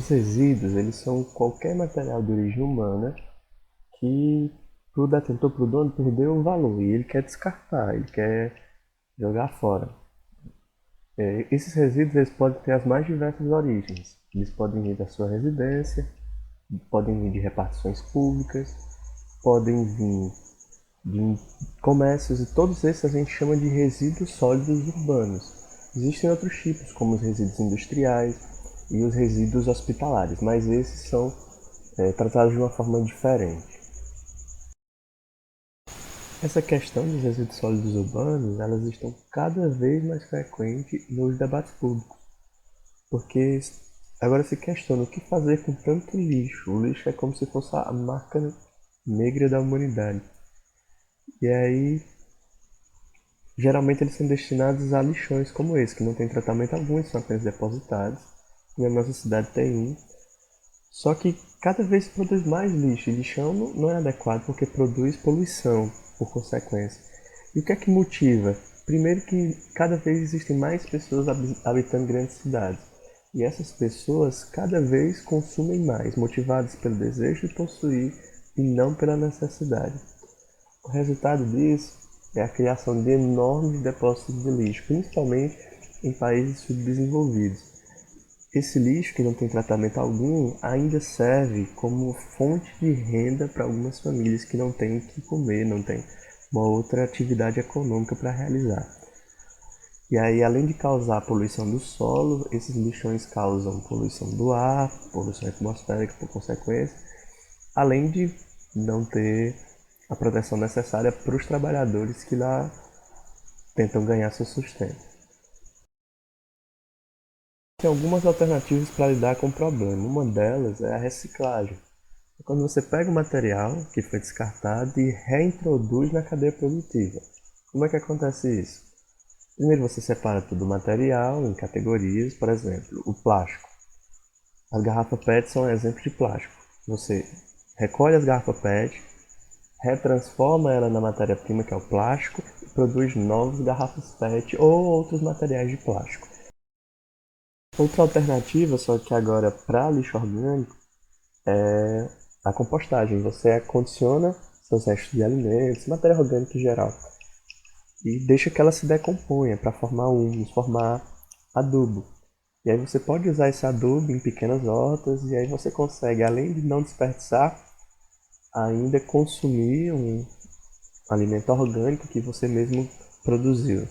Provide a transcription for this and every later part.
Os resíduos, eles são qualquer material de origem humana que pro detentor, pro dono, perdeu o valor e ele quer descartar, ele quer jogar fora. Esses resíduos eles podem ter as mais diversas origens. Eles podem vir da sua residência, podem vir de repartições públicas, podem vir de comércios, e todos esses a gente chama de resíduos sólidos urbanos. Existem outros tipos, como os resíduos industriais e os resíduos hospitalares, mas esses são tratados de uma forma diferente. Essa questão dos resíduos sólidos urbanos, elas estão cada vez mais frequentes nos debates públicos, porque agora se questiona o que fazer com tanto lixo. O lixo é como se fosse a marca negra da humanidade. E aí, geralmente eles são destinados a lixões como esse, que não tem tratamento algum, são apenas depositados. E na nossa cidade tem um. Só que cada vez se produz mais lixo, e lixão não é adequado porque produz poluição, por consequência. E o que é que motiva? Primeiro que cada vez existem mais pessoas habitando grandes cidades. E essas pessoas cada vez consumem mais, motivadas pelo desejo de possuir e não pela necessidade. O resultado disso é a criação de enormes depósitos de lixo, principalmente em países subdesenvolvidos. Esse lixo, que não tem tratamento algum, ainda serve como fonte de renda para algumas famílias que não têm o que comer, não têm uma outra atividade econômica para realizar. E aí, além de causar poluição do solo, esses lixões causam poluição do ar, poluição atmosférica por consequência, além de não ter a proteção necessária para os trabalhadores que lá tentam ganhar seu sustento. Tem algumas alternativas para lidar com o problema. Uma delas é a reciclagem. É quando você pega o material que foi descartado e reintroduz na cadeia produtiva. Como é que acontece isso? Primeiro você separa todo o material em categorias, por exemplo, o plástico. As garrafas PET são um exemplo de plástico. Você recolhe as garrafas PET, retransforma ela na matéria-prima, que é o plástico, e produz novas garrafas PET ou outros materiais de plástico. Outra alternativa, só que agora para lixo orgânico, é a compostagem. Você condiciona seus restos de alimentos, matéria orgânica em geral, e deixa que ela se decomponha para formar humus, formar adubo. E aí você pode usar esse adubo em pequenas hortas e aí você consegue, além de não desperdiçar, ainda consumir um alimento orgânico que você mesmo produziu.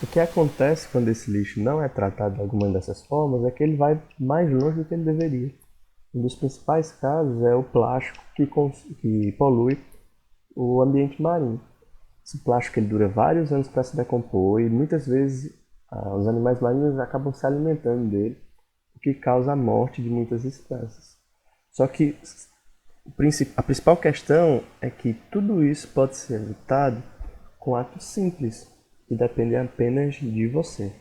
O que acontece quando esse lixo não é tratado de alguma dessas formas é que ele vai mais longe do que ele deveria. Um dos principais casos é o plástico que polui o ambiente marinho. Esse plástico ele dura vários anos para se decompor e muitas vezes os animais marinhos acabam se alimentando dele, o que causa a morte de muitas espécies. Só que a principal questão é que tudo isso pode ser evitado com atos simples, que dependem apenas de você.